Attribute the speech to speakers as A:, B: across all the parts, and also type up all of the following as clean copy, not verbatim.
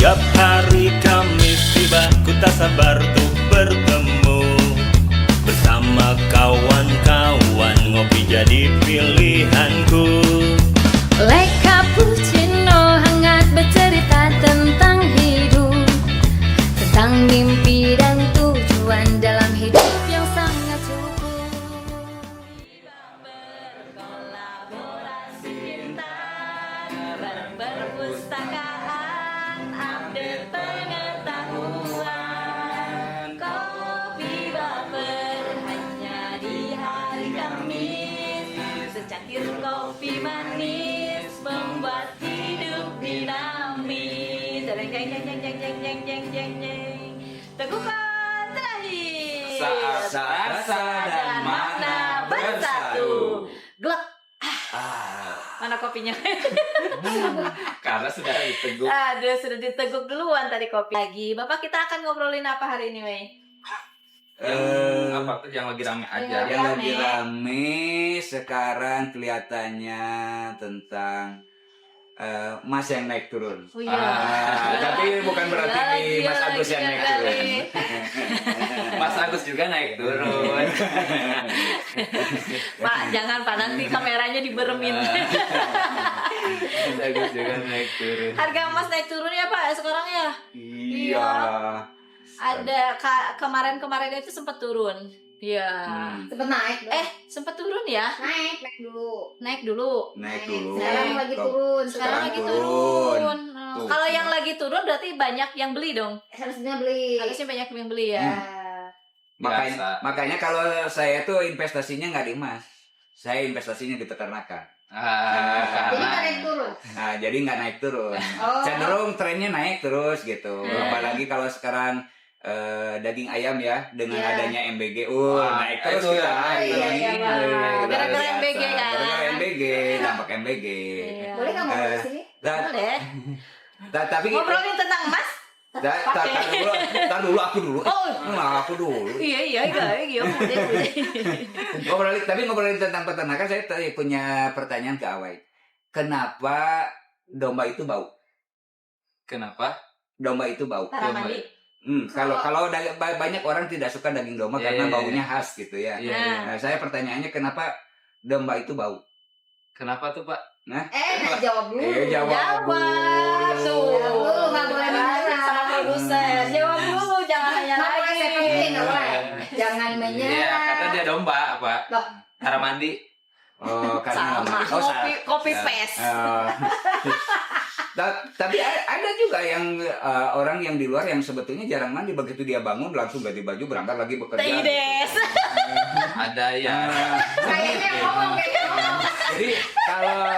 A: Tiap hari Kamis tiba, ku tak sabar untuk bertemu bersama kawan-kawan, ngopi jadi pilihanku.
B: Le cappuccino hangat bercerita tentang hidup, tentang mimpi dan tujuan dalam hidup yang sangat cukup. Berkolaborasi cinta, bareng perpustakaan, update pengetahuan. Kopi baper hanya di hari Kamis, secangkir kopi manis membuat hidup dinamis. Jeng jeng jeng jeng jeng jeng jeng jeng jeng jeng. Tegukan terakhir.
C: Saat rasa dan makna bersatu.
B: Glek.
C: Ah,
B: Mana kopinya?
C: karena sudah diteguk.
B: Aduh, sudah diteguk duluan tadi kopi. Lagi, Bapak kita akan ngobrolin apa hari ini, Mei?
C: Apa tuh yang lagi rame aja?
B: Yang
D: Yang lagi
B: rame.
D: rame sekarang kelihatannya tentang Mas yang naik turun.
B: Oh iya.
D: Tapi bukan berarti di Mas Agus yang naik turun.
C: Mas Agus juga naik turun.
B: Pak, jangan Pak, nanti kameranya diberemin.
C: Mas Agus juga naik turun.
B: Harga emas naik turun ya Pak sekarang ya?
D: Iya.
B: Ada kemarin-kemarin itu sempat turun. Iya.
E: Sempet naik dong.
B: Sempat turun ya?
E: Naik dulu.
B: Naik dulu.
D: Naik dulu.
E: Sekarang lagi turun.
B: Sekarang lagi
D: turun.
B: turun.
D: Tuh.
B: Kalau yang lagi turun berarti banyak yang beli dong.
E: Harusnya beli.
B: Harusnya banyak yang beli ya.
D: Makanya kalau saya tuh investasinya nggak di emas. Saya investasinya di peternakan.
E: Jadi
C: Karena
E: kan naik turun.
D: Nah, jadi nggak naik turun.
E: Oh.
D: Cenderung trennya naik terus gitu. Apalagi kalau sekarang daging ayam ya dengan
E: Iya.
D: adanya MBG,
C: Wah,
D: naik terus
C: itu
D: kita.
C: ya.
E: Iya, iya,
B: Gara-gara MBG ya.
D: Gara-gara MBG, dampak MBG.
B: Iya.
E: Boleh nggak ngobrol di sini?
B: Boleh.
D: Tapi
B: Ngobrolin tentang emas?
D: tar dulu aku dulu.
B: Oh.
D: Aku dulu.
B: Iya, boleh.
D: Ngobrolin tentang peternakan, saya punya pertanyaan ke Awai. Kenapa domba itu bau?
C: kenapa?
D: Domba itu bau.
B: Tara mandi.
D: Kalau banyak orang tidak suka daging domba
C: Iya,
D: karena
C: iya,
D: baunya khas gitu ya.
C: Iya,
B: iya.
D: Nah, saya pertanyaannya kenapa domba itu bau?
C: Kenapa tuh Pak?
E: Nah jawab dulu.
D: Jawab.
B: Jawab tuh.
E: Jawab dulu, nggak boleh menyerah.
B: Sama produser. Jawab dulu, jangan hanya
E: Nggak boleh
B: lagi.
E: seperti nggak boleh. Jangan
C: Iya,
E: menyerah.
C: kata dia domba apa?
E: Loh.
C: Cara mandi.
D: Oh, karena
B: Sama. Kopi paste.
D: Tapi ada juga yang orang yang di luar yang sebetulnya jarang mandi, begitu dia bangun langsung ganti baju berangkat lagi bekerja.
B: Tidak.
C: Ada ya.
E: Kayaknya ngomong kayak ngomong.
D: Jadi kalau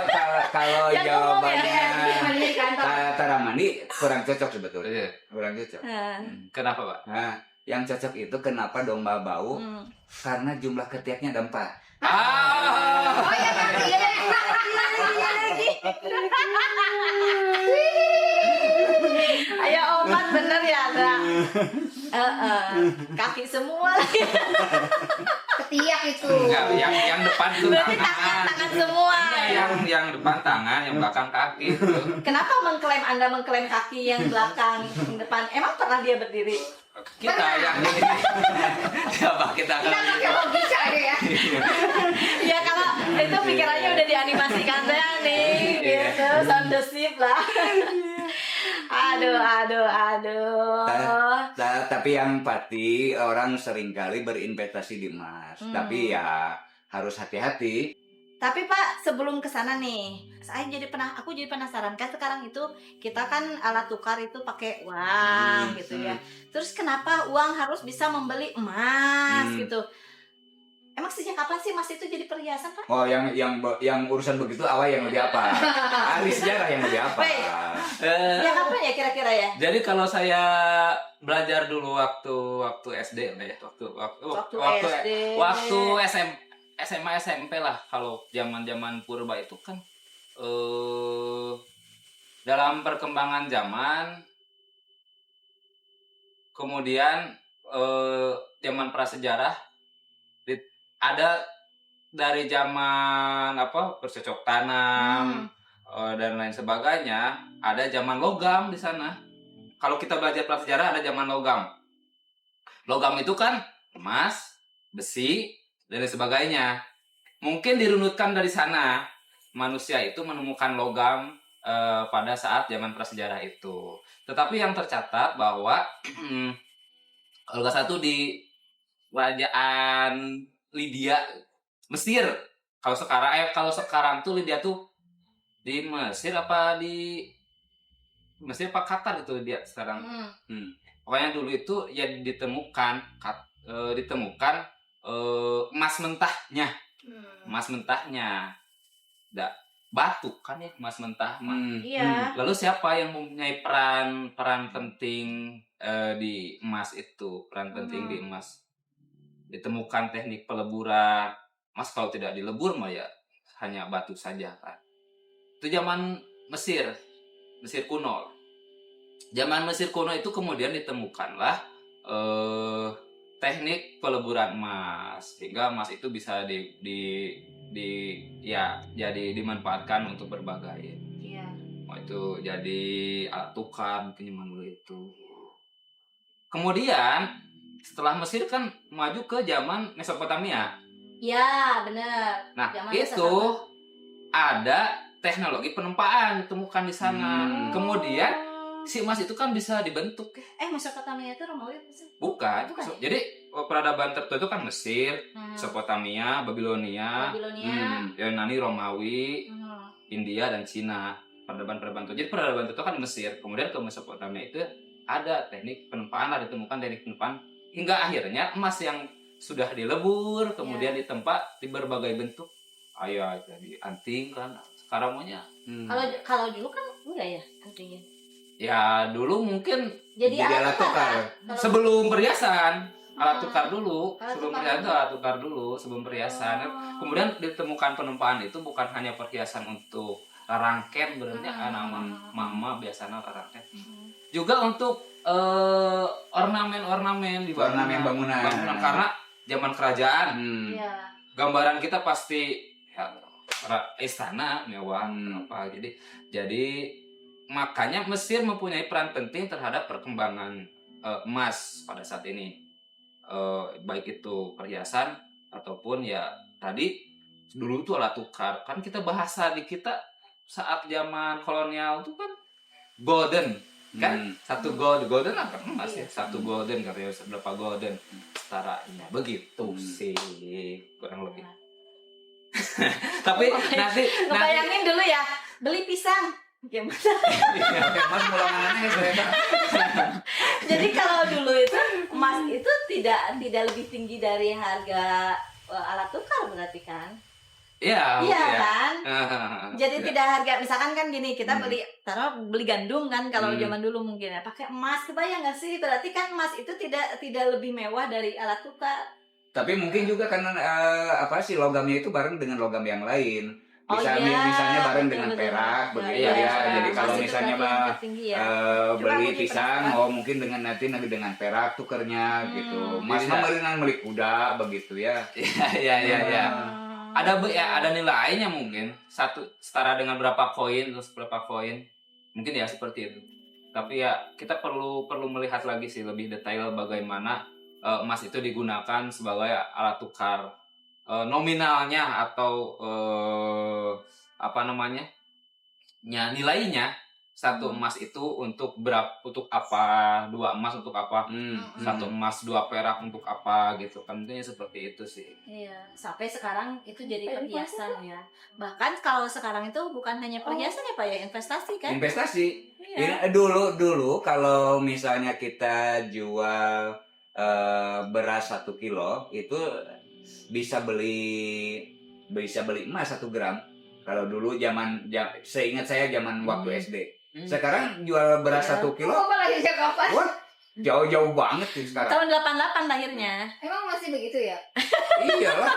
B: Yang ngomong
D: jawabannya
E: Mandi di kantor.
D: Tara mandi kurang cocok sebetulnya.
C: Iya.
D: Kurang cocok.
C: Kenapa Pak?
D: Nah, yang cocok itu kenapa domba bau? Karena jumlah ketiaknya ada 4.
E: Oh iya lagi.
B: Ayo obat bener ya ada. Kaki semua lagi.
E: Ketiak itu.
C: Enggak, yang depan tuh
B: Berarti
C: tangan.
B: tangan semua.
C: Yang depan tangan, yang belakang kaki tuh.
B: Kenapa Anda mengklaim kaki yang belakang, yang depan? Emang pernah dia berdiri?
C: Kita yang ini. Coba kita
E: Kita
C: akan
E: pakai logika deh ya.
B: Ya kalau itu pikirannya udah dianimasikan saya nih, gitu, sound the ship lah. Aduh.
D: Tapi yang pasti orang seringkali berinvestasi di emas. Tapi ya harus hati-hati.
B: Tapi Pak, sebelum ke sana nih, aku jadi penasaran kan sekarang itu kita kan alat tukar itu pakai uang gitu ya. Terus kenapa uang harus bisa membeli emas gitu? Emang sejak kapan sih emas itu jadi perhiasan, Pak?
D: Oh, yang urusan begitu awal yang lebih apa? Ahli sejarah yang lebih apa?
B: Baik. Ya kapan ya kira-kira ya?
C: Jadi kalau saya belajar dulu waktu SD lah ya,
B: Waktu SD.
C: waktu SMA SMP lah, kalau zaman purba itu kan dalam perkembangan zaman, kemudian zaman prasejarah ada dari zaman bercocok tanam dan lain sebagainya, ada zaman logam di sana. kalau kita belajar prasejarah ada zaman logam. Logam itu kan emas, besi, dan lain sebagainya. Mungkin dirunutkan dari sana manusia itu menemukan logam pada saat zaman prasejarah itu. Tetapi yang tercatat bahwa kalau nggak salah itu di kerajaan Lydia, Mesir. Kalau sekarang tuh Lydia tuh di Mesir apa di Mesir apa Qatar itu dia sekarang. Pokoknya dulu itu ya ditemukan emas mentahnya. Emas mentahnya. Batu kan ya emas mentah.
B: Iya.
C: Lalu siapa yang mempunyai peran penting di emas itu? Peran penting di emas. Ditemukan teknik peleburan. Emas kalau tidak dilebur mah ya hanya batu saja kan. Itu zaman Mesir kuno. Zaman Mesir kuno itu kemudian ditemukanlah teknik peleburan emas, sehingga emas itu bisa jadi dimanfaatkan untuk berbagai.
B: Iya.
C: Itu jadi alat tukar mungkin zaman dulu itu. Kemudian setelah Mesir kan maju ke zaman Mesopotamia.
B: Ya, benar.
C: Nah,
B: Zaman
C: itu
B: Mesopotamia.
C: ada teknologi penempaan ditemukan di sana. Kemudian si emas itu kan bisa dibentuk.
B: Mesopotamia itu Romawi apa sih?
C: Bukan.
B: Bukan ya?
C: Jadi peradaban tertentu kan Mesir, Mesopotamia, Babilonia, Yunani, Romawi, India dan Cina. Peradaban itu. Jadi peradaban itu kan Mesir, kemudian ke Mesopotamia itu ada teknik penempaan, ada ditemukan teknik penempaan hingga akhirnya emas yang sudah dilebur kemudian ditempa di berbagai bentuk. Jadi anting kan sekarang maunya.
B: Kalau dulu kan enggak ya antingnya.
C: Ya dulu mungkin
B: Jadi alat tukar.
C: sebelum perhiasan. Alat tukar dulu,
B: Alat
C: sebelum
B: tukar
C: perhiasan
B: dulu.
C: itu alat tukar dulu, sebelum perhiasan. Kemudian ditemukan penempaan itu bukan hanya perhiasan untuk rangken berarti nama mama biasanya rangken. Juga untuk ornamen-ornamen di
D: Ornamen bangunan.
C: Karena zaman kerajaan
B: Iya.
C: gambaran kita pasti ya, istana mewah apa. Jadi makanya Mesir mempunyai peran penting terhadap perkembangan emas pada saat ini. Baik itu perhiasan ataupun ya tadi dulu itu alat tukar. Kan kita bahasa di kita saat zaman kolonial itu kan golden kan satu golden apa emas ya, satu golden katanya berapa golden setaranya begitu sih kurang lebih. Tapi nanti
B: Ngebayangin dulu ya, beli pisang. Gimana?
D: Mas mulai aneh saya.
B: Jadi kalau dulu itu emas itu tidak lebih tinggi dari harga alat tukar berarti kan?
C: Iya
B: kan? Jadi tidak harga, misalkan kan gini, kita beli gandum kan kalau zaman dulu mungkin ya, pakai emas, kebayang nggak sih? Berarti kan emas itu tidak lebih mewah dari alat tukar.
D: Tapi mungkin juga karena logamnya itu bareng dengan logam yang lain.
B: Iya,
D: Misalnya bareng
B: betul,
D: dengan
B: betul.
D: perak begitu
C: Iya,
D: ya.
C: iya.
D: Jadi
B: Emas
D: kalau
B: itu
D: misalnya
B: berarti yang tertinggi ya. Cuma
D: beli
B: aku jadi
D: pisang,
B: penasaran.
D: mungkin dengan nanti dengan perak tukernya gitu. Mas
C: Iya.
D: mah dengan beli kuda begitu ya.
C: Iya. Ada nilainya mungkin satu setara dengan berapa koin terus berapa koin mungkin ya seperti itu. Tapi ya kita perlu melihat lagi sih lebih detail bagaimana emas itu digunakan sebagai alat tukar nominalnya atau nilainya. Satu emas itu untuk apa, dua emas untuk apa, satu emas dua perak untuk apa gitu kan, intinya seperti itu sih.
B: Iya, sampai sekarang itu jadi perhiasan ya. Bahkan kalau sekarang itu bukan hanya perhiasan ya Pak ya, investasi kan?
D: Investasi.
B: Iya.
D: Ini dulu kalau misalnya kita jual beras 1 kilo itu bisa beli emas 1 gram. Kalau dulu seingat saya zaman waktu SD. Sekarang jual beras 1 kilo.
E: Apa lagi sejak kapan?
D: Wah, jauh-jauh banget sih sekarang.
B: Tahun 88 lahirnya.
E: Emang masih begitu ya?
D: Iyalah.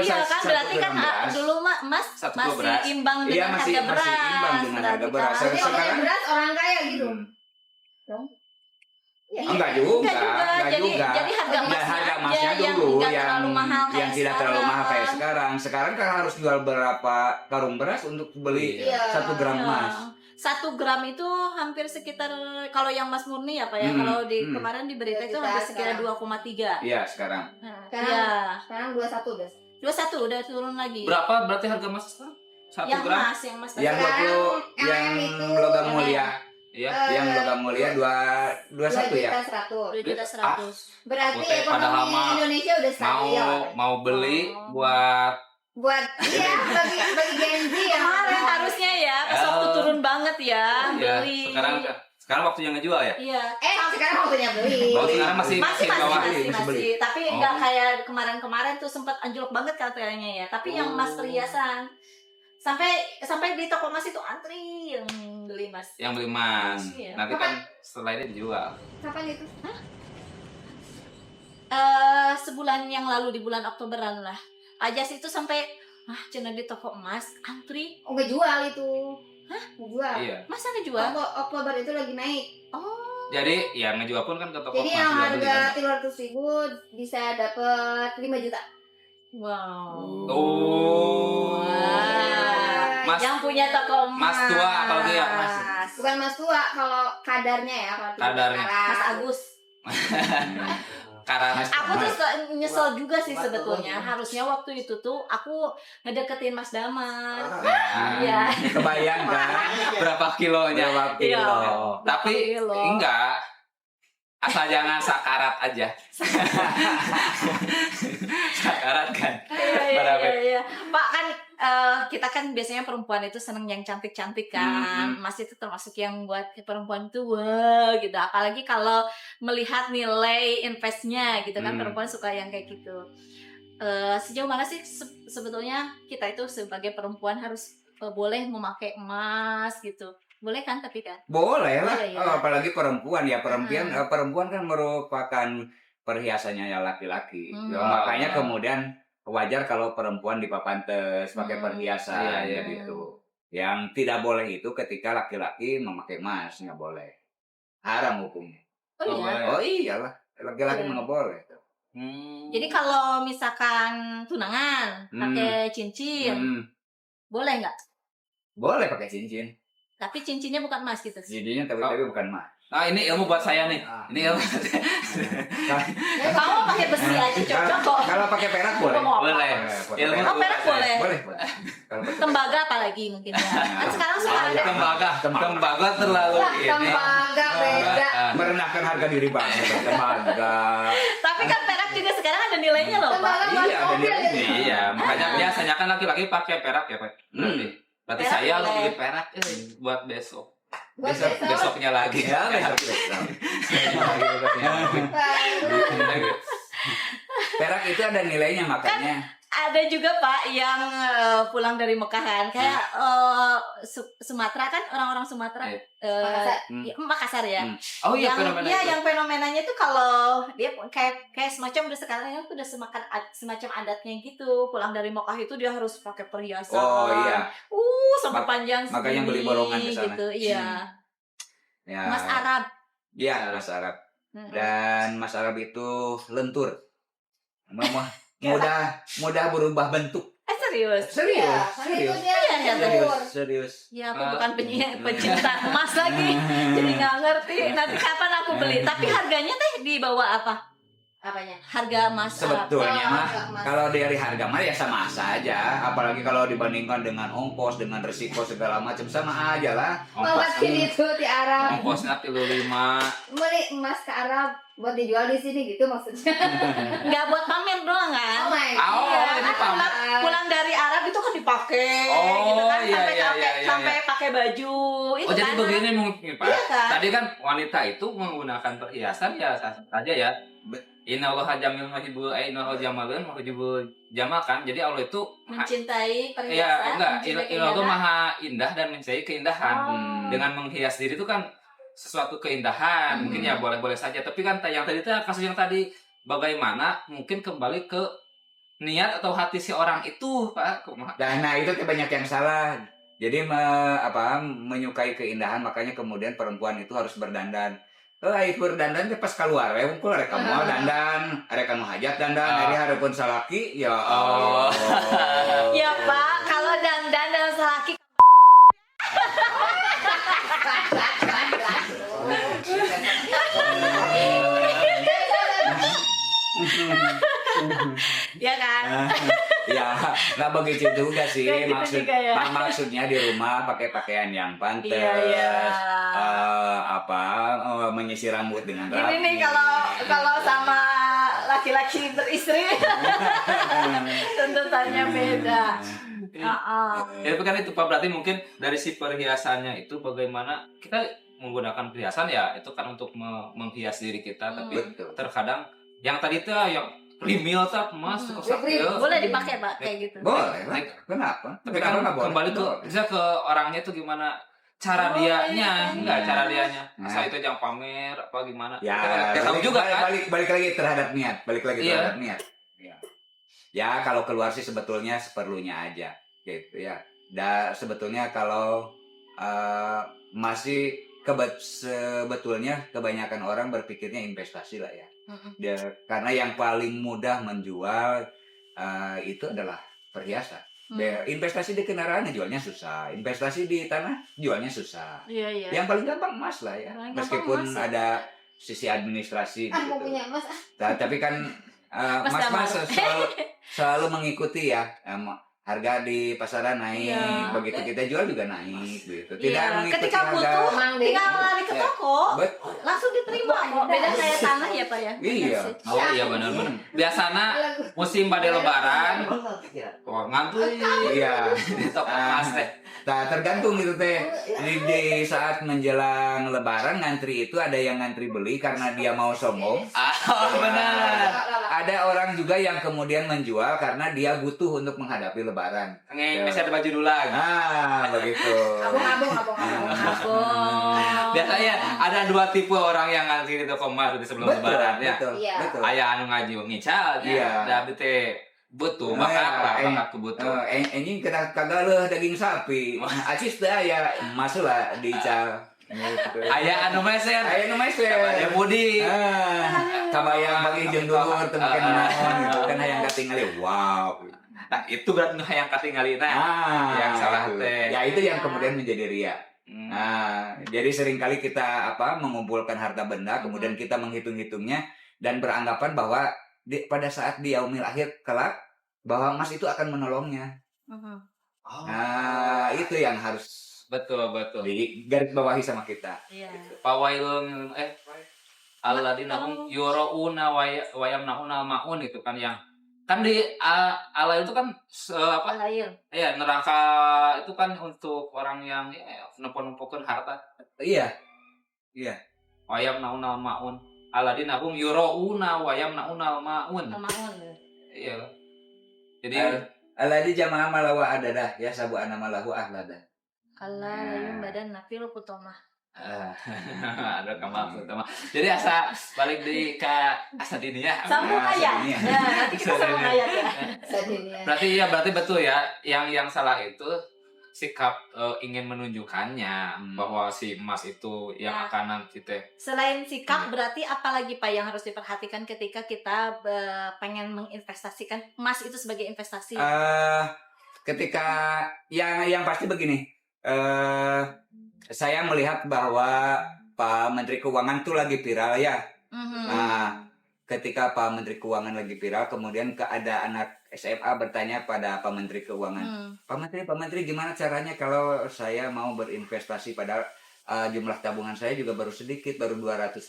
B: Iya kan, berarti kan dulu emas
C: Satu kilo
B: masih
C: beras.
B: imbang
D: Iya,
B: dengan
D: masih
B: harga beras.
D: imbang dengan harga beras.
B: Berarti
E: Jadi
B: kan-
E: orang
D: Sekarang-
E: beras orang kaya gitu. Dong. Ya,
D: Enggak
B: Enggak
D: juga.
B: Jadi harga emasnya
D: emasnya
B: aja yang
D: dulu
B: nggak terlalu mahal
D: yang
B: kayak
D: tidak terlalu
B: sekarang.
D: mahal kayak sekarang. Sekarang kan harus jual berapa karung beras untuk beli
E: Iya.
D: 1 gram
B: Iya.
D: emas.
B: 1 gram itu hampir sekitar, kalau yang Mas Murni ya Pak ya, kalau di kemarin di berita itu
E: 2 juta
B: hampir sekitar
E: sekarang.
B: 2,3.
D: Iya sekarang.
E: Sekarang-
B: Iya.
E: Sekarang 21 udah.
B: 21 udah turun lagi.
C: Berapa berarti harga emas sekarang? 1
B: Yang
C: gram?
B: Mas, yang Mas tadi.
D: Yang
E: Sekarang
D: 20 yang
E: MM itu
D: logam
B: MM.
D: mulia.
C: Iya.
D: Yang logam mulia 21 ya.
E: 2.100.000.
B: 2.100.000.
E: Berarti
C: Oke, padahal
E: ekonomi
C: mah
E: Indonesia udah stabil.
C: Mau beli
B: Oh.
C: buat
E: Buat iya bagi Gen Z yang
B: Kemarin harusnya ya, pas waktu turun banget ya,
C: ya
B: beli.
C: sekarang waktunya ngejual ya.
B: Iya.
E: sekarang waktunya beli.
C: Oh, sekarang masih
B: masih
C: bawah.
B: masih. Tapi
C: Oh.
B: enggak kayak kemarin tuh sempat anjlok banget katanya ya. Tapi yang Mas perhiasan sampai di toko emas itu antri yang beli Mas.
C: Yang beli emas.
B: Iya.
C: Nanti kan setelah ini dijual.
E: Kapan itu?
B: Sebulan yang lalu di bulan Oktoberan lah. Ajas itu sampai cina di toko emas antri.
E: Oh, ngejual itu. Hah? Ngejual.
C: Iya.
B: Masa ngejual?
E: Oktober itu lagi naik.
B: Oh.
C: Jadi yang ngejual pun kan ke toko
E: Jadi
C: emas
E: yang
C: jual beli
E: harga
C: kan.
E: 300.000 bisa dapat 5 juta.
B: Wow.
C: Oh. Mas
B: Yang punya toko emas.
C: Mas tua apalagi ya, Mas?
E: Bukan mas tua kalau kadarnya ya, kalau
C: Kadarnya.
B: Mas Agus.
C: karena
B: Aku tuh nyesel juga sih sebetulnya. Harusnya waktu itu tuh aku ngedeketin Mas Damar. Iya.
D: Kebayang kan
C: berapa kilonya?
D: berapa kilo.
B: Iya.
C: Tapi
B: Kilo.
C: enggak. Asal jangan sakarat aja. Sakarat kan.
B: Iya. Pak kan kita kan biasanya perempuan itu seneng yang cantik-cantik kan. Mas itu termasuk yang buat perempuan itu wah gitu. Apalagi kalau melihat nilai investnya gitu kan, perempuan suka yang kayak gitu. Sejauh mana sih sebetulnya kita itu sebagai perempuan harus boleh memakai emas gitu? Boleh kan tapi kan?
D: Boleh lah.
B: Boleh, ya.
D: Oh, apalagi perempuan ya. Perempuan kan merupakan perhiasannya ya laki-laki. Ya, makanya kemudian wajar kalau perempuan dipapantes pakai perhiasan
C: Iya,
D: gitu. Yang tidak boleh itu ketika laki-laki memakai emas, nggak boleh. Haram hukumnya.
B: Oh iya.
C: boleh.
D: Oh iyalah, laki-laki
B: Iya.
D: nggak boleh.
B: Jadi kalau misalkan tunangan pakai cincin, boleh nggak?
D: Boleh pakai cincin.
B: Tapi cincinnya bukan emas gitu.
D: Cincinnya tapi bukan emas.
C: Nah, ini ilmu buat saya nih. Ini ilmu.
B: Kamu pakai besi aja cocok kok.
D: Kalau pakai perak boleh.
C: Boleh. Ilmu
B: Oh, perak boleh.
D: Boleh. Kalau pakai
B: Tembaga apalagi mungkin ya. Kan sekarang suka ada.
C: Tembaga terlalu ini.
E: Tembaga beda.
D: merendahkan harga diri banget. Tembaga.
B: Tapi kan perak juga sekarang ada nilainya loh, Pak.
E: Tembaga buat
D: Iya, ada
E: mobil
D: nilainya.
E: ya.
C: Iya, makanya biasanya kan laki-laki pakai perak ya, Pak. Berarti
B: Perak
C: saya
B: boleh.
C: beli perak buat besok.
E: Buat besok.
C: Besoknya lagi.
D: Ya, besok. Perak itu ada nilainya makanya.
B: Ada juga Pak yang pulang dari Mekahan kayak Sumatera kan, orang-orang Sumatera
E: Makassar.
B: Makassar ya.
C: Oh iya, fenomena itu.
B: yang fenomenanya itu kalau dia kayak semacam udah sekarang itu udah semacam adatnya gitu. Pulang dari Mekah itu dia harus pakai perhiasan.
D: Oh iya.
B: Sampai panjang
D: makanya
B: segini,
D: beli bolongan ke sana.
B: gitu. Iya.
D: Ya.
B: Mas Arab.
D: Iya, Mas Arab. Dan Mas Arab itu lentur. Mudah berubah bentuk.
B: Serius.
E: Iya, karena itu dia
B: Iya,
E: lentur.
D: Serius.
B: Ya aku bukan pencinta emas lagi. Jadi nggak ngerti. Nanti kapan aku beli. Tapi harganya teh di bawah apa?
E: Apanya?
B: Harga emas Arab.
D: Sebetulnya mah
E: Mas.
D: kalau dari harga mah ya sama saja, apalagi kalau dibandingkan dengan ongkos, dengan resiko segala macam sama aja lah.
E: Makin itu di Arab.
C: Ongkosnya 35.
E: Beli emas ke Arab buat dijual di sini gitu maksudnya.
B: Nggak buat pamer doang kan?
E: Oh my
C: Oh,
B: Iya,
C: ini
B: kan
C: pamer.
B: pulang dari Arab itu kan dipakai
C: Oh,
B: gitu kan,
C: iya,
B: sampai
C: iya, iya, iya.
B: sampai pakai baju itu
C: Oh, jadi
B: kan.
C: begini mungkin, Pak.
B: Iya kan?
C: Tadi kan wanita itu menggunakan perhiasan ya sah saja ya. Innallaha jamil yuhibbul innallaha jamalun yuhibbul jamal kan. Jadi Allah itu
B: Mencintai perhiasan.
C: iya, enggak,
B: mencintai
C: Allah itu
B: keindahan.
C: maha indah dan mencintai keindahan.
B: Oh.
C: Dengan menghias diri itu kan sesuatu keindahan. Mungkin ya boleh-boleh saja. Tapi kan yang tadi itu kasus yang tadi bagaimana mungkin kembali ke niat atau hati si orang itu, Pak.
D: Dan nah itu banyak yang salah. Jadi menyukai keindahan makanya kemudian perempuan itu harus berdandan. Ayo berdandan teh pas keluar ya, unggul rek moal dandan, rek anu hajat dandan, hari hareupeun salaki ya Allah.
B: Ya Pak, kalau dandan dan selaki Ya kan?
D: Ya, nggak begitu juga sih.
B: Nggak gitu juga ya.
D: Maksudnya di rumah pakai pakaian yang pantas.
B: Iya.
D: Menyisir rambut dengan rapi.
B: Gini nih kalau sama laki-laki beristri tuntutannya beda.
C: Ya tapi kan itu Pak, berarti mungkin dari si perhiasannya itu bagaimana kita menggunakan perhiasan ya itu kan untuk menghias diri kita, tapi
D: Betul.
C: terkadang yang tadi tuh yang rimil tuh emas
B: Boleh dipakai Pak kayak gitu.
D: Boleh lah. Kenapa?
C: tapi kan
D: nggak boleh?
C: kembali tuh bisa ke orangnya tuh gimana cara
B: Oh,
C: dianya,
B: iya.
C: enggak cara dianya.
D: Nah.
C: Asal itu jangan pamer apa gimana.
D: Ya,
C: Kita tahu juga kan.
D: balik lagi terhadap niat.
C: Iya.
D: Terhadap niat. Ya, kalau keluar sih sebetulnya seperlunya aja, gitu ya. Dan sebetulnya kalau masih sebetulnya kebanyakan orang berpikirnya investasi lah ya. Karena yang paling mudah menjual itu adalah perhiasan. Investasi di kendaraan jualnya susah, investasi di tanah jualnya susah.
B: Iya.
D: Yang paling gampang emas lah ya,
B: Paling gampang
D: meskipun
B: emas ya.
D: ada sisi administrasi
E: Mau
D: gitu.
E: punya emas
D: Tapi kan mas selalu mengikuti ya, harga di pasaran naik,
B: Iya.
D: begitu kita jual juga naik gitu. Tidak
B: Iya.
D: mengikuti
B: Ketika
D: harga.
B: butuh
E: Emang deh.
B: tinggal lari ke toko,
D: Betul.
B: langsung diterima kok. Beda kayak tanah ya Pak ya.
D: Iya.
C: Oh iya benar-benar. Biasanya musim pada lebaran, ngantri
D: Iya.
C: di toko emas teh.
D: Nah, tergantung gitu teh. Di saat menjelang lebaran ngantri itu ada yang ngantri beli karena dia mau sombong.
C: Oh benar.
D: Ada orang juga yang kemudian menjual karena dia butuh untuk menghadapi lebaran.
C: Masih ada baju dulang.
D: Ah, begitu.
E: abang.
C: Biasanya ada dua tipe orang yang ngantri di toko emas di sebelum lebaran ya.
D: Betul,
E: Iya.
D: betul.
C: Aya anu ngaji ngical
D: Iya.
C: ya. Da teh butuh maka butuh.
D: Ini kena kagak daging sapi. Acis teh aya emas lah dical. Gitu.
C: Aya anu meser.
D: Aya nu meser.
C: Aya budi.
D: Kabayang bagi jeung dulur teu mungkin naon gitu kan hayang katingali. Wow.
C: Nah, itu berarti hayang katingalina. Yang salah
D: itu.
C: teh.
D: Ya itu yang kemudian menjadi ria. Nah, jadi seringkali kita mengumpulkan harta benda, kemudian kita menghitung-hitungnya dan beranggapan bahwa pada saat di yaumil akhir kelak bahwa emas itu akan menolongnya.
C: Oh.
D: Nah, itu yang harus
C: Betul.
D: di garis bawahi sama kita.
B: Iya.
C: Pawailun alladzina hum yurauna wa yamnauna maun itu kan yang kan di Allah itu kan
B: Lain.
C: ya neraka itu kan untuk orang yang numpuk-numpukeun harta.
D: Iya.
C: Wa yamnauna maun alladzina hum yurauna wa yamnauna maun.
B: Maun.
C: Iya. Jadi
D: Alladzi jama'a malawa adadah ya sabu ana malahu ahlada.
B: Kala layun badan nafil putomah.
C: ada kamal utama. Jadi asa balik di ke asa dinia.
B: Sambung ayat.
D: Iya.
B: Ya, nanti kita sambung ayat ya.
E: Sadinya.
C: Berarti betul ya. Yang salah itu sikap ingin menunjukkannya bahwa si emas itu yang
B: Ya.
C: akan nanti teh.
B: Selain sikap berarti apalagi Pak yang harus diperhatikan ketika kita pengen menginvestasikan emas itu sebagai investasi?
D: Ketika yang pasti begini, saya melihat bahwa Pak Menteri Keuangan tuh lagi viral ya. Nah, ketika Pak Menteri Keuangan lagi viral, kemudian ada anak SMA bertanya pada Pak Menteri Keuangan, Pak Menteri gimana caranya kalau saya mau berinvestasi pada jumlah tabungan saya juga baru sedikit, baru 200.000.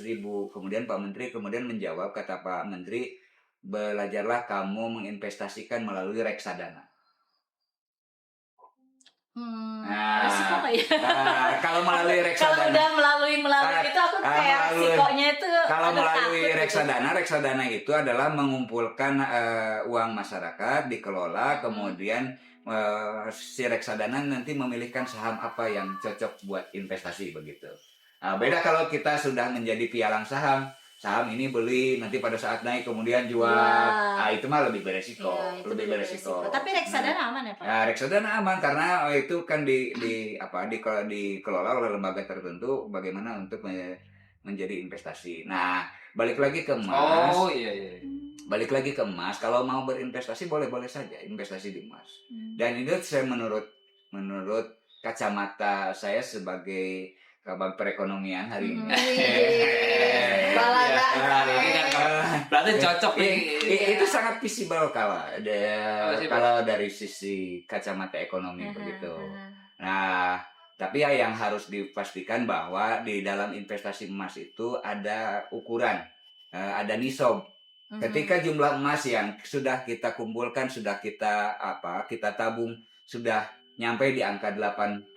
D: Kemudian Pak Menteri menjawab, kata Pak Menteri, belajarlah kamu menginvestasikan melalui reksadana.
B: Resiko nggak ya?
D: Kalau melalui
B: Kalau
D: reksadana,
B: udah melalui itu aku kayak resikonya itu.
D: kalau
B: aduh,
D: melalui
B: takut gitu.
D: reksadana itu adalah mengumpulkan uang masyarakat, dikelola, kemudian si reksadana nanti memilihkan saham apa yang cocok buat investasi begitu. Nah, beda kalau kita sudah menjadi pialang saham ini beli, nanti pada saat naik kemudian jual.
B: Ya.
D: Nah, itu mah lebih beresiko,
B: Iya, itu
D: lebih beresiko.
B: Tapi reksadana aman ya Pak?
D: Ya, reksadana aman karena itu kan dikelola oleh lembaga tertentu bagaimana untuk menjadi investasi. Nah, balik lagi ke emas.
C: Oh iya.
D: Balik lagi ke emas, kalau mau berinvestasi boleh-boleh saja investasi di emas. Dan itu saya menurut kacamata saya sebagai kabar perekonomian hari ini.
B: Balaga.
C: Hari ini kan berarti cocok nih.
D: Itu sangat visible
C: Visible.
D: kalau dari sisi kacamata ekonomi begitu. Nah, tapi ya yang harus dipastikan bahwa di dalam investasi emas itu ada ukuran, ada nisob. Ketika jumlah emas yang sudah kita kumpulkan, sudah kita tabung, sudah nyampe di angka 85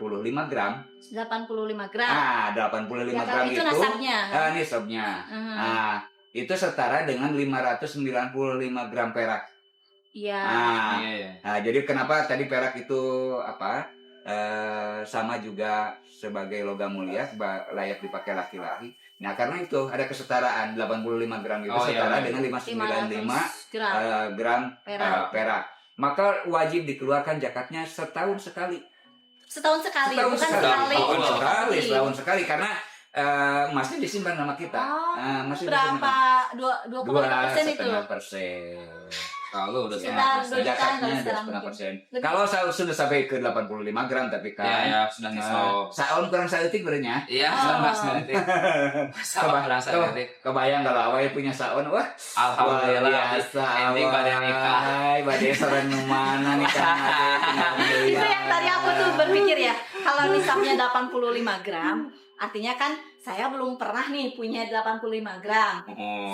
D: gram.
B: 85 gram.
D: Ah, 85
B: Ya,
D: gram
B: itu
D: itu
B: nasabnya.
D: nisabnya. Nah, itu setara dengan 595 gram perak.
B: Iya.
D: Nah, jadi kenapa tadi perak itu sama juga sebagai logam mulia, layak dipakai laki-laki. Nah, karena itu ada kesetaraan 85 gram itu setara dengan 595 gram perak. Maka wajib dikeluarkan zakatnya setahun sekali.
B: Setahun sekali, bukan sekali.
D: Setahun sekali karena emasnya disimpan sama kita. Masih
B: Berapa? 2,5% itu.
D: 2,5%.
C: Kalau udah
B: Sekitar 2 jutaan
D: Zakatnya
B: kalau sekarang
D: 2,5%. Kalau sudah sampai ke 85 gram tapi kan
C: ya sudah nisab.
D: saon kurang saeutik berenya.
C: Iya, sama sekali. Sama kurang sekali.
D: Kebayang kalau awalnya punya saon, wah
C: Alhamdulillah.
D: biasa.
C: Ending pada nikah.
D: Bade saran nu mana nikah
B: Itu yang tadi aku tuh berpikir ya, kalau nisabnya 85 gram, artinya kan saya belum pernah nih punya 85 gram.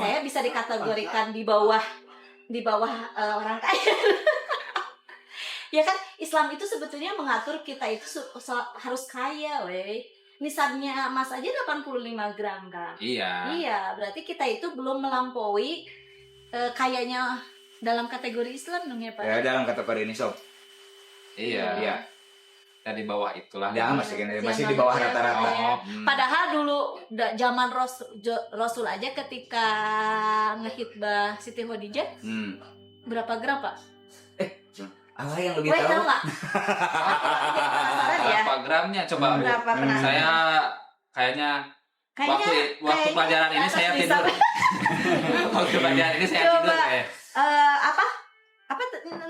B: Saya bisa dikategorikan di bawah orang kaya. Ya kan, Islam itu sebetulnya mengatur kita itu harus kaya, weh. Nisabnya emas aja 85 gram kan. Iya, berarti kita itu belum melampaui kayanya dalam kategori Islam dong ya, Pak.
D: Ya, dalam kategori ini sob.
C: Iya. Di bawah itulah.
D: Ya, masih di bawah rata-rata.
B: Padahal dulu zaman Rasul aja ketika ngehitbah Siti Khadijah berapa gram, Pak?
D: Allah yang lebih
B: Tahu
D: tahu.
B: nggak? Penasaran ya?
C: Berapa gramnya coba?
B: Berapa penasaran?
C: Saya kayaknya waktu pelajaran ini saya tidur. Waktu pelajaran ini saya tidur kayak.
B: Apa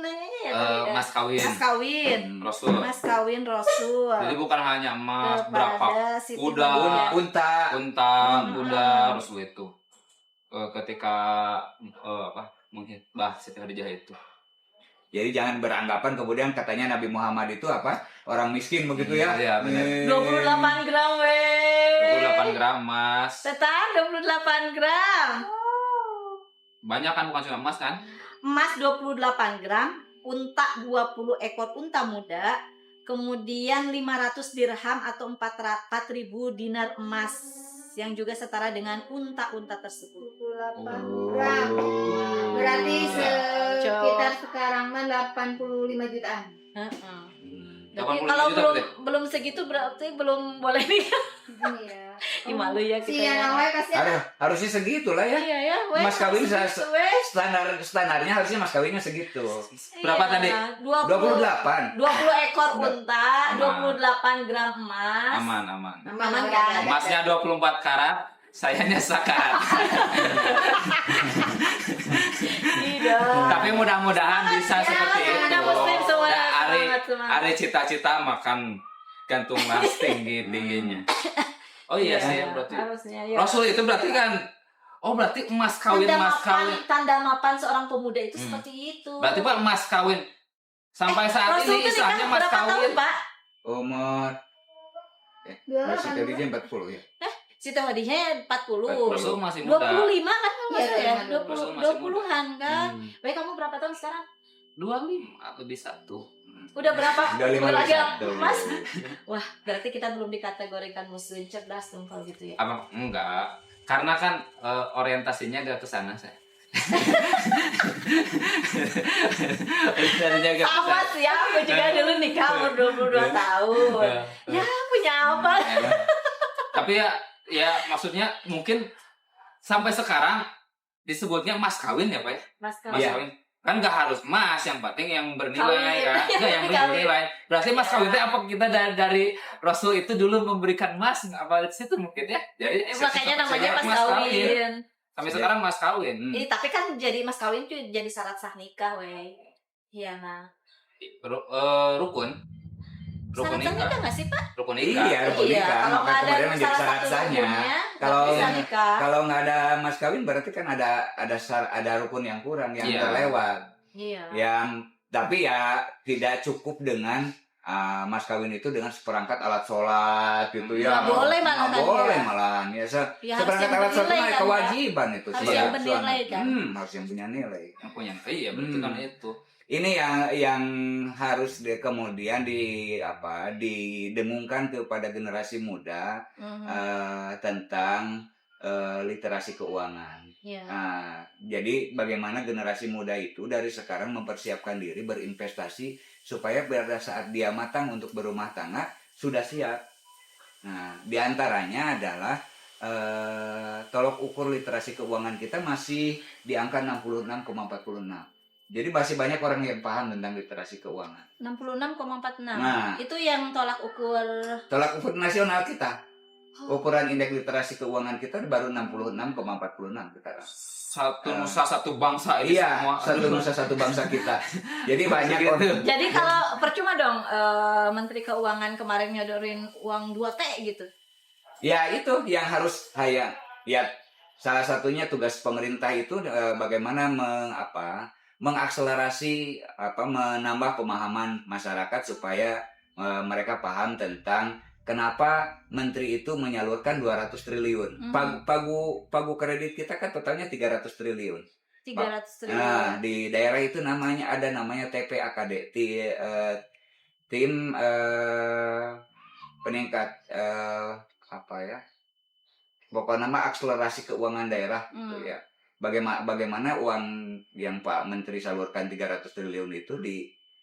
B: nanyanya ya?
C: Mas kawin.
B: Mas kawin.
C: Rasul.
B: Mas kawin Rasul.
C: Jadi bukan hanya emas, berapa
B: Siti
C: kuda,
B: Khadijah.
C: kuda Rasul itu. Ketika menghitbah Siti Khadijah itu.
D: Jadi jangan beranggapan kemudian katanya Nabi Muhammad itu orang miskin begitu ya.
C: Iya, benar.
B: 28 gram, weh.
C: 28 gram emas.
B: Setan 28 gram.
C: Banyak kan, bukan cuma emas kan?
B: Emas 28 gram, unta 20 ekor unta muda, kemudian 500 dirham atau 4.000 dinar emas yang juga setara dengan unta-unta tersebut.
E: 28 gram. Berarti sekitar sekarang mah 85 jutaan.
B: Tapi
C: 80
B: kalau
C: juta
B: belum segitu berarti belum boleh nikah.
E: Iya.
B: Ih, malu ya
E: Si
B: kita.
E: yang awalnya kasih
D: Harusnya segitu lah ya.
B: Iya ya, weh.
D: Mas kawin
B: segitu, weh.
D: standarnya harusnya mas kawinnya segitu.
C: Berapa
B: Iya,
C: tadi?
D: 28.
B: 20 ekor unta, 28 gram emas.
C: Aman.
B: Aman kan?
C: Emasnya 24 karat, sayanya sakarat.
B: Tidak.
C: Tapi mudah-mudahan bisa seperti itu.
B: Ada muslim semua.
C: Ya,
B: Semangat.
C: Ari cita-cita makan gantung emas tinggi-tingginya. Oh iya sih, berarti.
B: Harusnya ya.
C: Rasul itu berarti kan, berarti emas kawin.
B: Tanda mapan seorang pemuda itu seperti itu.
C: Berarti Pak emas kawin. Sampai saat
B: Rasul
C: ini
B: itu
C: istilahnya
B: nikah
C: emas
B: berapa tahun,
C: kawin.
B: Pak?
D: Umur masih Khadijah 40 ya.
B: Siti Khadijah 40.
C: Rasul masih muda.
B: 25 kan kalau nggak salah ya?
E: Iya,
B: 20
C: Rasul masih
B: 20-an kan. Weh, kamu berapa tahun sekarang?
C: 25 lebih 1.
B: Udah berapa?
D: Udah 5
B: lagi
D: satu.
B: Mas. Wah, berarti kita belum dikategorikan muslim cerdas dong kalau gitu ya.
C: Abang enggak. Karena kan orientasinya gak ke sana saya.
B: Sama sih ya, aku juga dulu nikah umur 22 tahun. Ya, punya apa?
C: Tapi ya maksudnya mungkin sampai sekarang disebutnya mas kawin ya Pak ya?
B: Mas
C: Mas
D: Iya.
C: kawin. Kan nggak harus emas, yang penting yang bernilai
B: Kawin.
C: kan. Enggak yang
B: Kawin.
C: bernilai. Berarti mas kawin itu apa kita dari Rasul itu dulu memberikan emas apa di situ mungkin ya? Jadi
B: Makanya namanya mas
C: mas
B: kawin.
C: Sampai sekarang mas kawin.
B: Tapi kan jadi mas kawin itu jadi syarat sah nikah, weh. Iya, nah.
C: Rukun. rukun
B: Syarat
C: nikah.
B: nikah nggak sih Pak?
C: Rukun nikah.
D: Iya, rukun
B: Iya,
D: nikah.
B: kalau
D: Maka
B: nggak ada
D: kemudian menjadi
B: salah
D: syarat
B: satu
D: sahnya.
B: rukunnya,
D: Kalau
B: nggak bisa nikah.
D: kalau nggak ada mas kawin berarti kan ada rukun yang kurang yang
C: Iya.
D: terlewat.
B: Iya.
D: Yang tapi ya tidak cukup dengan mas kawin itu dengan seperangkat alat sholat gitu ya.
B: Nggak boleh malahan
D: Nggak boleh
B: ya.
D: malahan ya.
B: Ya, harus
D: Seperangkat
B: yang
D: alat sholat
B: bernilai
D: mah
B: kan,
D: kewajiban itu
B: Harus
D: sebagai
B: yang bernilai
D: suami.
B: kan.
D: Harus yang punya nilai.
C: Yang punya. Iya, berarti kan itu.
D: Ini yang harus kemudian didengungkan kepada generasi muda
B: Mhm.
D: tentang literasi keuangan.
B: Iya.
D: Jadi bagaimana generasi muda itu dari sekarang mempersiapkan diri berinvestasi supaya pada saat dia matang untuk berumah tangga sudah siap. Nah, diantaranya adalah tolok ukur literasi keuangan kita masih di angka 66,46. Jadi masih banyak orang yang paham tentang literasi keuangan.
B: 66,46.
D: Nah.
B: Itu yang tolak ukur.
D: Tolak ukur nasional kita,
B: Oh.
D: ukuran indeks literasi keuangan kita baru 66,46 sekarang.
C: Satu nusa satu bangsa ini
D: Iya,
C: semua.
D: satu nusa satu bangsa kita. Jadi banyak
C: Gitu.
D: orang.
B: Jadi kalau percuma dong Menteri Keuangan kemarin nyodorin uang 2T gitu.
D: Ya itu yang harus ya salah satunya tugas pemerintah itu bagaimana mengakselerasi menambah pemahaman masyarakat supaya mereka paham tentang kenapa menteri itu menyalurkan 200 triliun. Pagu kredit kita kan totalnya 300 triliun.
B: 300 triliun.
D: Nah, di daerah itu ada namanya TPAKD, tim peningkat pokoknya nama akselerasi keuangan daerah gitu ya. Bagaimana uang yang Pak Menteri salurkan 300 triliun itu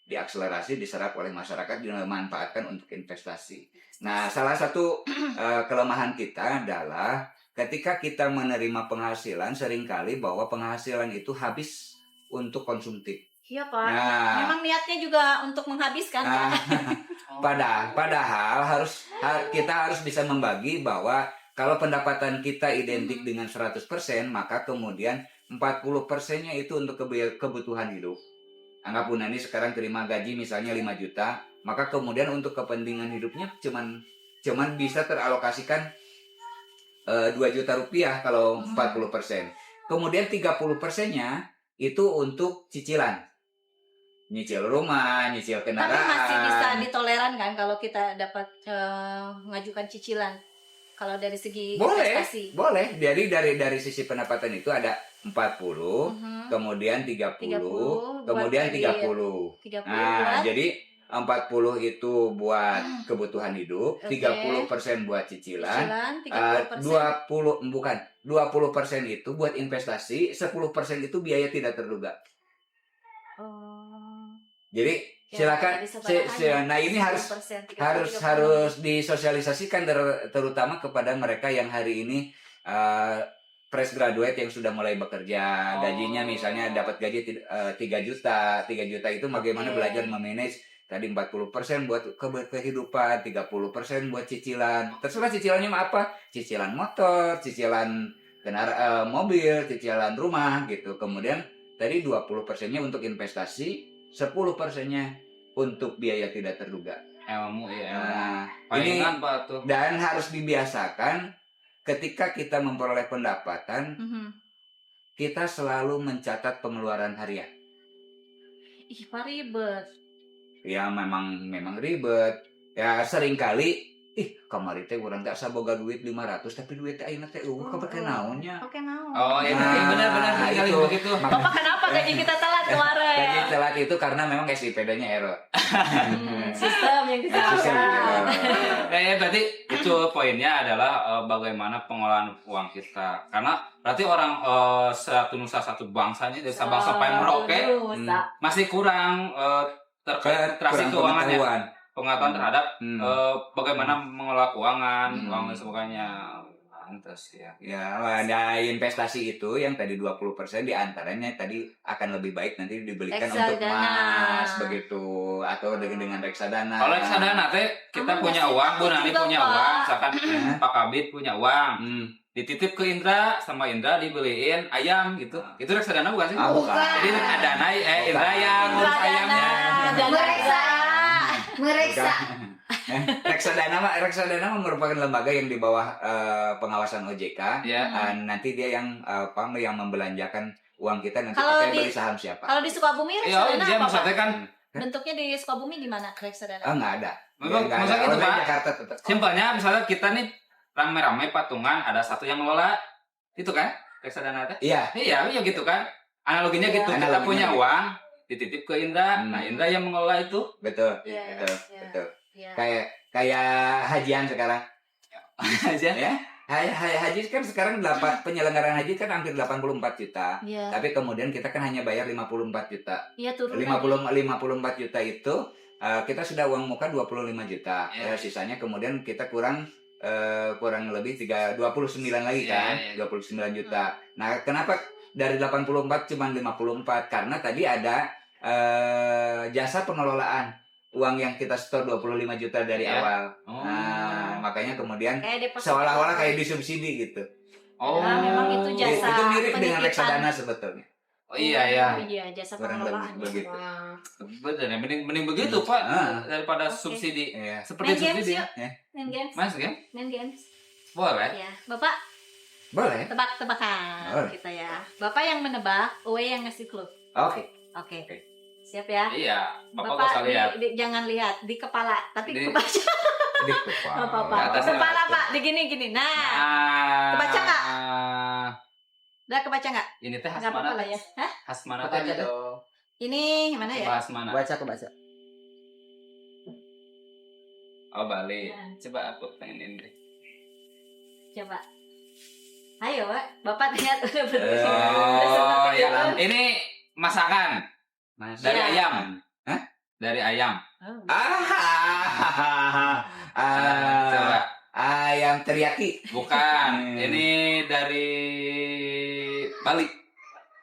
D: diakselerasi, diserap oleh masyarakat, dimanfaatkan untuk investasi. Nah, salah satu kelemahan kita adalah ketika kita menerima penghasilan, seringkali bahwa penghasilan itu habis untuk konsumtif.
B: Iya Pak.
D: Nah,
B: Memang niatnya juga untuk menghabiskan Pak.
D: padahal kita harus bisa membagi bahwa kalau pendapatan kita identik dengan 100%, maka kemudian 40%-nya itu untuk kebutuhan hidup. Anggap Bu Nani sekarang terima gaji misalnya 5 juta, maka kemudian untuk kepentingan hidupnya cuman bisa teralokasikan 2 juta rupiah kalau 40%. Kemudian 30%-nya itu untuk cicilan. Nyicil rumah, nyicil
B: Tapi
D: kendaraan.
B: masih bisa ditoleran kan kalau kita dapat mengajukan cicilan. Kalau dari segi investasi.
D: Boleh. Jadi dari sisi pendapatan itu ada 40, kemudian 30, kemudian 30.
B: 30
D: Nah,
B: buat
D: jadi 40 itu buat kebutuhan hidup,
B: Oke.
D: 30% buat cicilan,
B: 30%.
D: 20% itu buat investasi, 10% itu biaya tidak terduga.
B: Oh.
D: Jadi
B: Ya,
D: silakan.
B: jadi sebarangannya
D: Nah ini
B: 10%, 30%.
D: harus disosialisasikan terutama kepada mereka yang hari ini fresh graduate yang sudah mulai bekerja, gajinya misalnya dapat gaji 3 juta itu bagaimana
B: Oke.
D: belajar memanage tadi 40% buat kehidupan, 30% buat cicilan. Terserah cicilannya apa? Cicilan motor, cicilan mobil, cicilan rumah gitu. Kemudian tadi 20%-nya untuk investasi, 10%-nya untuk biaya tidak terduga.
C: Ilmu ya.
D: Nah, ini
C: Palingan Pak tuh.
D: dan harus dibiasakan ketika kita memperoleh pendapatan, kita selalu mencatat pengeluaran harian.
B: Ih, Pak ribet.
D: Ya memang ribet. Ya seringkali kamari teh urang teh asa boga duit 500 tapi duit teh ayeuna teh kepake naonnya.
B: Oke, naon.
C: Oh iya, benar sekali
D: itu.
C: begitu.
B: Bapak kenapa gaji kita telat kemarin?
D: Gaji telat itu karena memang SIPD-nya error.
B: Sistem yang disalahkan.
C: Berarti itu poinnya adalah bagaimana pengelolaan uang kita. Karena berarti orang satu nusa satu bangsanya dari Sabang sampai Merauke masih kurang terkait literasi keuangannya. Pengetahuan terhadap bagaimana mengelola keuangan, uang dan sebagainya. Pantes ya.
D: Ya, ada investasi itu yang tadi 20% diantaranya tadi akan lebih baik nanti dibelikan untuk emas begitu atau dengan reksadana.
C: Kalau reksadana teh kita punya uang, Bu Nani punya uang, misalkan Pak Kabit punya uang, dititip ke Indra sama Indra dibeliin ayam gitu. Itu reksadana bukan sih?
D: Bukan.
C: Jadi dana Indra yang ngurus ayamnya.
E: Mereksa.
D: Reksadana merupakan lembaga yang di bawah pengawasan OJK.
C: Ya.
D: Nanti dia yang yang membelanjakan uang kita nanti
B: Kalau
D: pakai
B: di-
D: beli saham siapa?
B: Kalau di Sukabumi
C: Ya,
B: reksadana
C: dia
B: apa, Pak?
C: maksudnya kan
B: Bentuknya di Sukabumi di mana reksadana?
D: Nggak ada.
C: Memang-
D: Nggak ada.
C: maksudnya gitu,
D: Kalau di
C: Pak.
D: Jakarta tetap.
C: simpelnya misalnya kita nih rame-rame patungan, ada satu yang ngelola, itu kan reksadana teh.
D: Iya.
C: Iya gitu kan. Analoginya
B: Iya.
C: gitu, kita
D: Analoginya
C: punya
D: gitu.
C: uang dititip ke Indra, nah Indra yang mengelola itu.
D: Betul.
B: Iya,
D: Betul.
B: iya.
D: Betul.
B: Iya.
D: Kayak hajian sekarang.
C: Aja.
D: Ya. Haji kan sekarang penyelenggaraan haji kan hampir 84 juta.
B: Iya.
D: Tapi kemudian kita kan hanya bayar 54 juta.
B: Iya, turun lagi.
D: 54 juta itu kita sudah uang muka 25 juta.
C: Iya.
D: Sisanya kemudian kita kurang lebih 29 lagi
C: Iya,
D: kan.
C: iya.
D: 29 juta. Nah, kenapa dari 84 cuma 54? Karena tadi ada jasa pengelolaan uang yang kita store 25 juta dari
C: Iya.
D: awal.
C: Oh.
D: Nah, makanya kemudian
B: Kayak deposit.
D: seolah-olah kayak disubsidi gitu.
C: Oh.
B: Nah, memang itu jasa
D: Itu mirip dengan
B: penitipan.
D: reksadana sebetulnya.
C: Oh iya ya.
B: Iya, jasa
D: Kurang lebih
B: pengelolaan.
D: begitu.
B: Wah.
C: Betul ya, mending begitu Pak daripada
B: Oke.
C: subsidi.
D: Iya.
C: Seperti
B: Main games
C: subsidi.
B: yuk. Main games.
C: Mas kan?
B: Main games.
C: Boleh.
B: Ya, Bapak
D: Boleh.
B: tebak-tebakan
D: Boleh.
B: kita ya. Bapak yang menebak, Uwe yang ngasih clue.
D: Oke.
B: Oke.
D: Oke.
B: Siap ya?
C: Iya, Bapak gak usah lihat.
B: jangan lihat di kepala, tapi
C: Di-
B: kebaca
D: Di kepala.
B: apa-apa.
C: Di atas
B: Kepala
C: ya.
B: Pak, di gini-gini. Nah,
C: Ah.
B: Kebaca nggak? udah kebaca nggak?
C: Ini teh khas
B: Nggak apa-apa
C: mana?
B: lah ya. Hah?
C: Khas mana
E: Kebaca
C: tadi?
E: dong.
B: Ini mana ya?
C: Bahas mana?
E: Kebaca.
C: Oh, Bali.
B: Nah.
C: Coba aku pengen ini.
B: Coba. Ayo, Pak. Bapak lihat udah berdiri. Udah
C: Oh,
B: seperti
C: ya.
B: itu.
C: Ini masakan dari
B: Iya.
C: ayam.
D: Hah?
C: Dari ayam.
B: Oh.
C: Coba.
D: Ayam teriyaki.
C: Bukan. Ini dari Bali.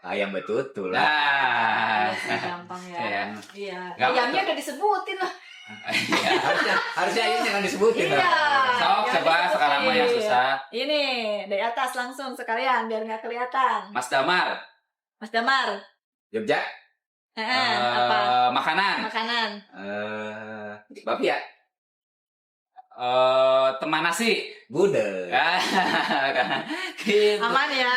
D: Ayam betutul.
C: Nah.
B: Gampang ya.
C: Iya.
B: Iya.
C: Gampang.
B: Ayamnya udah disebutin lah.
C: Iya.
D: harusnya ayam jangan disebutin.
B: Iya.
C: Sok,
B: Jangan
C: coba
B: disebutin.
C: sekarang mah yang susah.
B: Ini dari atas langsung sekalian biar nggak kelihatan.
C: Mas Damar.
B: Mas Damar.
D: Jogja.
B: Apa?
C: Makanan.
B: Makanan.
D: Bapia.
C: Teman nasi.
D: Gudeg.
C: Gitu.
B: Aman ya.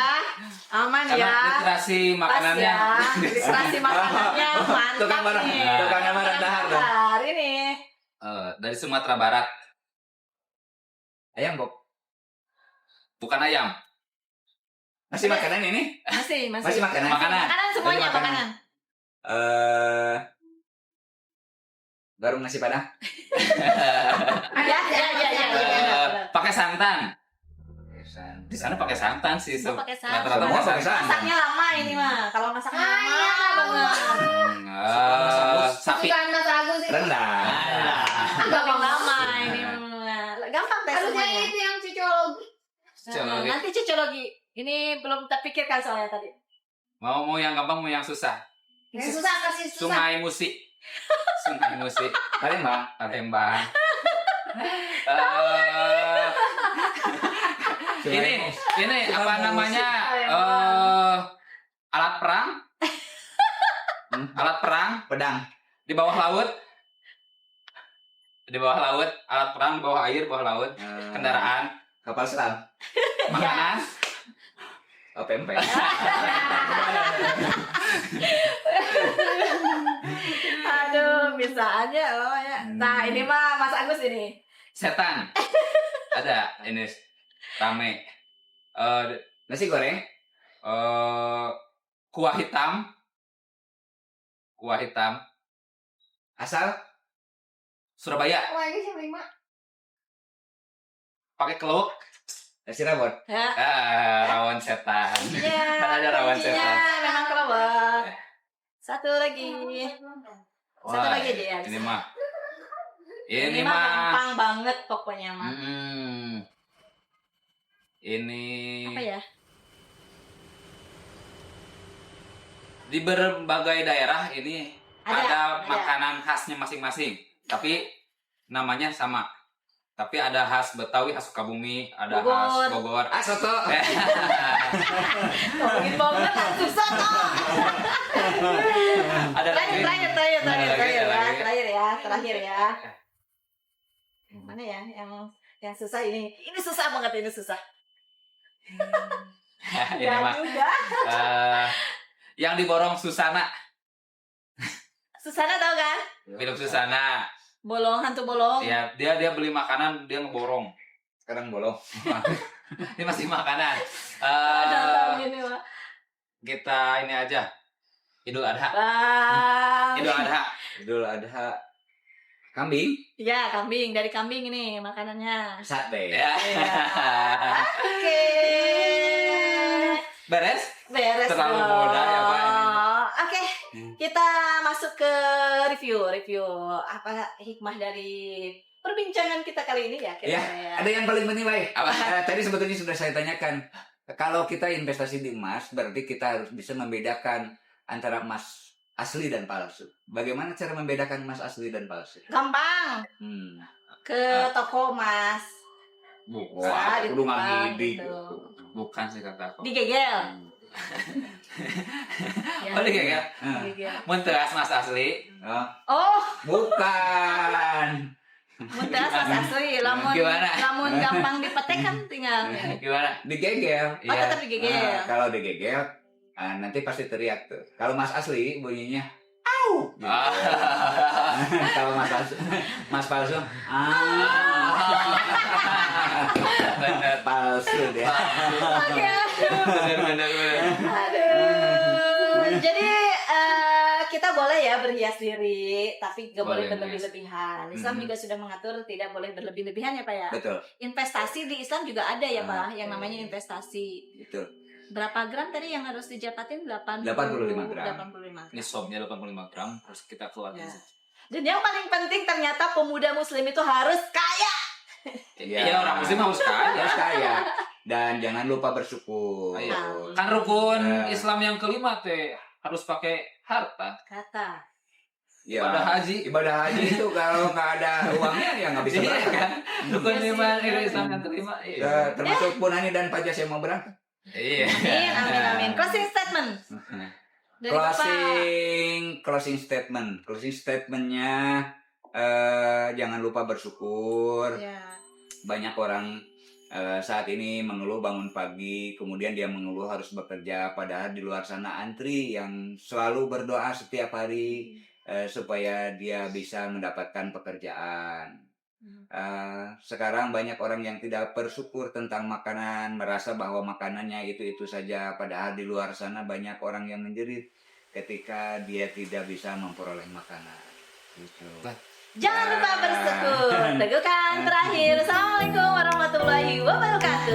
B: Aman
C: Karena
B: ya.
C: literasi
B: Pas
C: makanannya.
B: ya. Literasi makanannya
D: Tukang
B: mantap
D: barang.
B: nih.
D: Tukang barang dahar dong.
B: Dahar ini.
C: Dari Sumatera Barat.
D: Ayam Bob.
C: Bukan ayam.
D: Masih makanan ini?
B: Masih.
D: Masih makanan.
C: Makanan.
B: Makanan semuanya
D: Masih makanan.
B: makanan.
D: Garung nasi padang.
B: Ya.
C: Pakai santan. Di sana pakai santan sih.
B: Oh, pakai santan.
C: Rata-rata
D: Semua pakai santan.
B: Masaknya lama ini mah. Kalau masaknya lama banget.
C: Sapi.
E: Kesukaan Mas Agus itu.
D: Rendang.
B: Gampang lama ini. Gampang deh
E: Harusnya
B: semuanya.
E: itu yang cocologi.
C: Cocologi.
B: Nanti cocologi. Ini belum terpikirkan soalnya tadi.
C: Mau yang gampang, mau yang susah.
E: Yang susah kasih susah.
C: Sungai Musi. Sungai Musi.
D: Palembang.
C: Palembang. Ini apa namanya? Alat perang. Alat perang
D: Pedang.
C: di bawah laut. Di bawah laut, alat perang di bawah air, bawah laut, kendaraan,
D: Kapal selam.
C: makanan.
D: Oh, pempek.
B: Aduh, bisa aja oh ya. Nah, ini mah Mas Agus ini.
C: Setan. Ada ini rame.
D: Nasi goreng.
C: Kuah hitam. Kuah hitam.
D: Asal.
C: Surabaya
E: Wah, ini siapa lima?
C: pakai keluk.
D: Nasi rawon.
B: Ya.
C: Rawon setan.
B: Iya.
C: Ada rawon
B: kuncinya
C: setan.
B: memang kelewat. Satu lagi. Satu
C: Wah,
B: lagi aja ya.
C: Ini mah.
B: Ini mah gampang banget pokoknya mah.
C: Ini
B: Apa ya?
C: di berbagai daerah ini ada
B: Ada.
C: makanan khasnya masing-masing, tapi namanya sama. Tapi ada khas Betawi, khas Sukabumi, ada khas Bogor.
D: Ah, soto.
B: Ngomongin banget kan susah toh.
C: Ada lagi.
B: Terakhir ya.
C: Lagi.
B: Terakhir ya. Mana ya yang susah ini? Ini susah banget, ini susah.
C: Ini
B: Ya
C: mah
B: juga.
C: yang diborong Susana.
B: Susana tahu kan?
C: Film Susana.
B: Bolong, hantu bolong.
C: Ya, dia beli makanan, dia ngeborong.
D: Sekarang bolong.
C: Ini masih makanan.
B: Ada gini mah.
C: Kita ini aja. Idul Adha.
B: Bang.
C: Idul Adha.
D: Idul Adha. Kambing,
B: Ya, kambing, dari kambing ini makanannya.
D: sate.
C: Ya.
B: Iya. Oke.
C: Beres?
B: Beres.
C: Terlalu
B: dong.
C: mudah ya, Pak, ini.
B: Oke, kita masuk ke review apa hikmah dari perbincangan kita kali ini ya.
D: Ya, ada yang paling menilai.
C: Apa?
D: Tadi sebetulnya sudah saya tanyakan. Kalau kita investasi di emas, berarti kita harus bisa membedakan antara emas asli dan palsu. Bagaimana cara membedakan emas asli dan palsu?
B: Gampang. Ke toko emas.
D: Wah,
B: di
D: kudu
B: tempat
D: ngagidi.
B: gitu.
C: Bukan sih kata aku.
B: Digegel. Ya,
C: Oh, dia kan?
B: digegel.
C: Mun teu mas asli.
B: Oh,
D: Bukan.
B: mudah asli. Lamun
C: Gimana?
B: lamun gampang dipetek kan tinggal.
C: Gimana?
D: Digegel.
B: Oh, tetap digegel.
D: Kalau digegel, nanti pasti teriak tuh. Kalau mas asli bunyinya au. Gitu. Kalau mas palsu,
C: Bener.
D: palsu dia.
B: Oke.
C: Bener.
B: Aduh. Jadi kita boleh ya berhias diri, tapi nggak boleh
C: Boleh,
B: berlebih-lebihan. Islam juga sudah mengatur tidak boleh berlebih-lebihan ya Pak ya.
D: Betul.
B: Investasi di Islam juga ada ya Pak, yang
D: Oke.
B: namanya investasi.
D: Betul.
B: Berapa gram tadi yang harus dijapatin?
D: 85 gram.
B: 85
C: Ini
B: gram.
C: sobnya 85 gram harus kita keluarin.
B: Ya. Dan yang paling penting ternyata pemuda muslim itu harus kaya.
C: Iya, orang muslim harus kaya.
D: Harus kaya. Dan jangan lupa bersyukur.
C: Iya. Kan rukun
D: Ya.
C: Islam yang kelima teh harus pakai harta.
B: Kata.
D: Ya.
C: Ibadah haji.
D: Ibadah haji itu kalau nggak ada uangnya ya nggak bisa
C: Iya
D: berangkat.
C: kan? Rukun
B: Iya sih,
C: lima
B: iya.
C: Islam yang kelima. Iya.
D: Termasuk Punani dan Pak Jas yang mau berangkat.
C: Iya.
B: Amin. Closing statement. Dari Bapak.
D: Closing statement. Closing statementnya jangan lupa bersyukur.
B: Ya.
D: Banyak orang saat ini mengeluh bangun pagi, kemudian dia mengeluh harus bekerja, padahal di luar sana antri yang selalu berdoa setiap hari supaya dia bisa mendapatkan pekerjaan. Sekarang banyak orang yang tidak bersyukur tentang makanan, merasa bahwa makanannya itu saja, padahal di luar sana banyak orang yang menjerit ketika dia tidak bisa memperoleh makanan. Gitu.
B: Jangan lupa bersyukur. Teguhkan terakhir. Assalamualaikum warahmatullahi wabarakatuh.